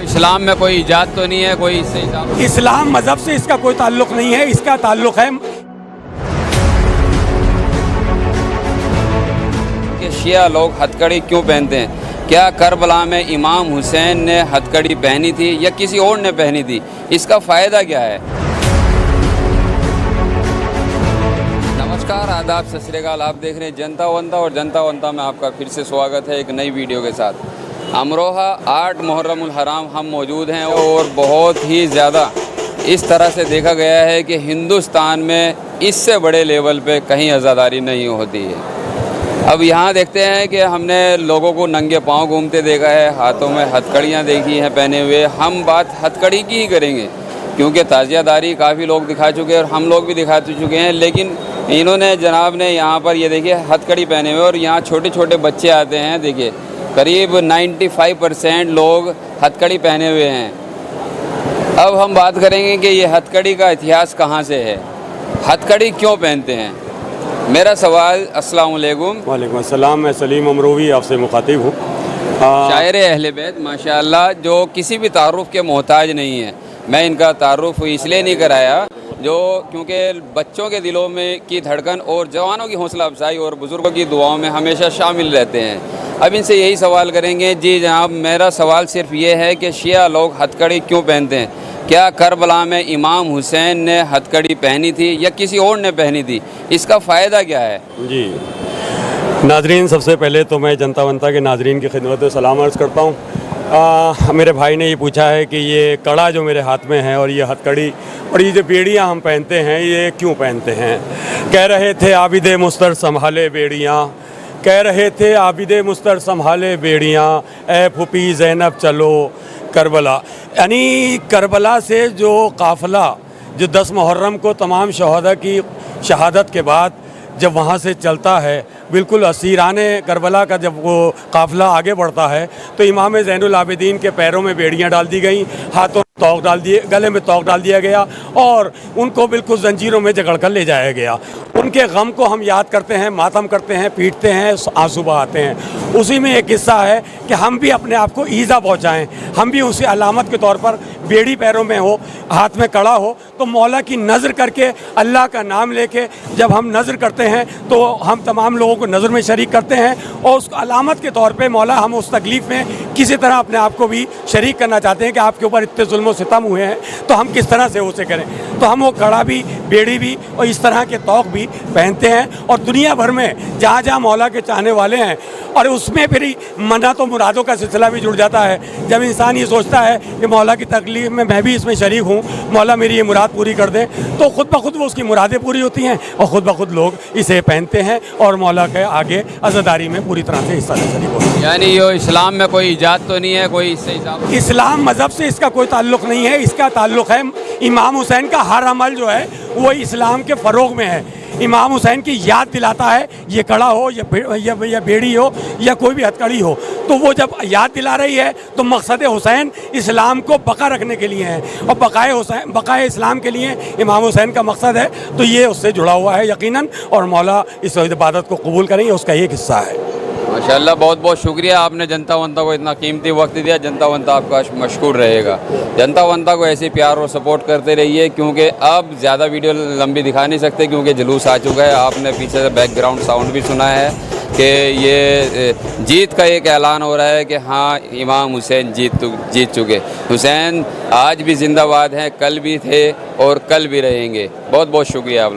इस्लाम में कोई इजाद तो नहीं है, कोई सही इस्लाम मज़हब से इसका कोई ताल्लुक़ नहीं है, इसका ताल्लुक़ है कि शिया लोग हथकड़ी क्यों पहनते हैं। क्या करबला में इमाम हुसैन ने हथकड़ी पहनी थी या किसी और ने पहनी थी, इसका फ़ायदा क्या है। नमस्कार, आदाब, सत श्री अकाल। आप देख रहे हैं जनता वंता, और जनता वंता में आपका फिर से स्वागत है एक नई वीडियो के साथ। अमरोहा 8 मुहर्रमुल हराम हम मौजूद हैं और बहुत ही ज़्यादा इस तरह से देखा गया है कि हिंदुस्तान में इससे बड़े लेवल पे कहीं आज़ादारी नहीं होती है। अब यहाँ देखते हैं कि हमने लोगों को नंगे पाँव घूमते देखा है, हाथों में हथकड़ियाँ देखी हैं पहने हुए। हम बात हथकड़ी की ही करेंगे क्योंकि ताज़ियादारी काफ़ी लोग दिखा चुके हैं और हम लोग भी दिखा चुके हैं, लेकिन इन्होंने जनाब ने यहाँ पर ये देखिए हथकड़ी पहने हुए और यहाँ छोटे छोटे बच्चे आते हैं। देखिए करीब 95% लोग हथकड़ी पहने हुए हैं। अब हम बात करेंगे कि ये हथकड़ी का इतिहास कहाँ से है, हथकड़ी क्यों पहनते हैं। मेरा सवाल, अस्सलाम वालेकुम। वालेकुम अस्सलाम। मैं सलीम अमरोवी आपसे मुखातिब हूँ। शायर अहले बैत माशाअल्लाह, जो किसी भी तारुफ़ के मोहताज नहीं है। मैं इनका तारुफ़ इसलिए नहीं कराया क्योंकि बच्चों के दिलों में की धड़कन और जवानों की हौसला अफजाई और बुज़ुर्गों की दुआओं में हमेशा शामिल रहते हैं। अब इनसे यही सवाल करेंगे। जी जनाब, मेरा सवाल सिर्फ ये है कि शिया लोग हथकड़ी क्यों पहनते हैं। क्या करबला में इमाम हुसैन ने हथकड़ी पहनी थी या किसी और ने पहनी थी, इसका फ़ायदा क्या है। जी नाजरीन, सबसे पहले तो मैं जनता वंता के नाजरीन की खिदमत में सलाम अर्ज़ करता हूँ। मेरे भाई ने ये पूछा है कि ये कड़ा जो मेरे हाथ में है और ये हथकड़ी और ये जो बेड़ियाँ हम पहनते हैं ये क्यों पहनते हैं। कह रहे थे आबिदे मुस्तर संभाले बेड़ियाँ, कह रहे थे आबिदे मुस्तर संभाले बेड़ियाँ, ए फूफी ज़ैनब चलो करबला। यानी करबला से जो काफ़िला जो 10 मुहर्रम को तमाम शहादा की शहादत के बाद जब वहाँ से चलता है, बिल्कुल असीराने करबला का जब वो काफ़िला आगे बढ़ता है तो इमाम ज़ैनुल आबिदीन के पैरों में बेड़ियाँ डाल दी गई, हाथों में तोक डाल दिए, गले में तोक डाल दिया गया और उनको बिल्कुल जंजीरों में जकड़ कर ले जाया गया। उनके गम को हम याद करते हैं, मातम करते हैं, पीटते हैं, आंसू बहाते हैं। उसी में एक किस्सा है कि हम भी अपने आप को ईज़ा पहुँचाएँ, हम भी उसी अलामत के तौर पर बेड़ी पैरों में हो, हाथ में कड़ा हो, तो मौला की नज़र करके, अल्लाह का नाम लेके जब हम नज़र करते हैं तो हम तमाम लोगों को नज़र में शरीक करते हैं और उस अलामत के तौर पे मौला हम उस तकलीफ़ में किसी तरह अपने आप को भी शरीक करना चाहते हैं कि आपके ऊपर इतने जुल्म सितम हुए हैं तो हम किस तरह से उसे करें। तो हम वो कड़ा भी, बेड़ी भी और इस तरह के तौक भी पहनते हैं और दुनिया भर में जहाँ जहाँ मौला के चाहने वाले हैं, और उसमें फिर मना तो मुरादों का सिलसिला भी जुड़ जाता है। जब इंसान ये सोचता है कि मौला की तकलीफ़ में मैं भी इसमें शरीक हूँ, मौला मेरी ये मुराद पूरी कर दे, तो ख़ुद ब खुद वो उसकी मुरादें पूरी होती हैं और ख़ुद ब खुद लोग इसे पहनते हैं और मौला के आगे अज़ादारी में पूरी तरह से हिस्सा ले शरीक होते हैं। यानी ये इस्लाम में कोई इजाद तो नहीं है, कोई सही इस्लाम मज़हब से इसका कोई ताल्लुक़ नहीं है, इसका ताल्लुक़ है इमाम हुसैन का हर अमल जो है वो इस्लाम के फ़रोग़ में है। इमाम हुसैन की याद दिलाता है, ये कड़ा हो या बेड़ी हो या कोई भी हथकड़ी हो, तो वो जब याद दिला रही है तो मकसद हुसैन इस्लाम को बका रखने के लिए है और बकाए इस्लाम के लिए इमाम हुसैन का मकसद है, तो ये उससे जुड़ा हुआ है यकीनन, और मौला इस इबादत को कबूल करेंगे, उसका एक हिस्सा है। माशाल्लाह, बहुत बहुत शुक्रिया, आपने जनता वंता को इतना कीमती वक्त दिया। जनता वंता आपका मशकूर रहेगा। जनता वंता को ऐसे प्यार और सपोर्ट करते रहिए, क्योंकि अब ज़्यादा वीडियो लंबी दिखा नहीं सकते क्योंकि जुलूस आ चुका है। आपने पीछे से बैकग्राउंड साउंड भी सुना है कि ये जीत का एक ऐलान हो रहा है कि हाँ, इमाम हुसैन जीत चुके। हुसैन आज भी जिंदाबाद हैं, कल भी थे और कल भी रहेंगे। बहुत बहुत शुक्रिया आप लोग।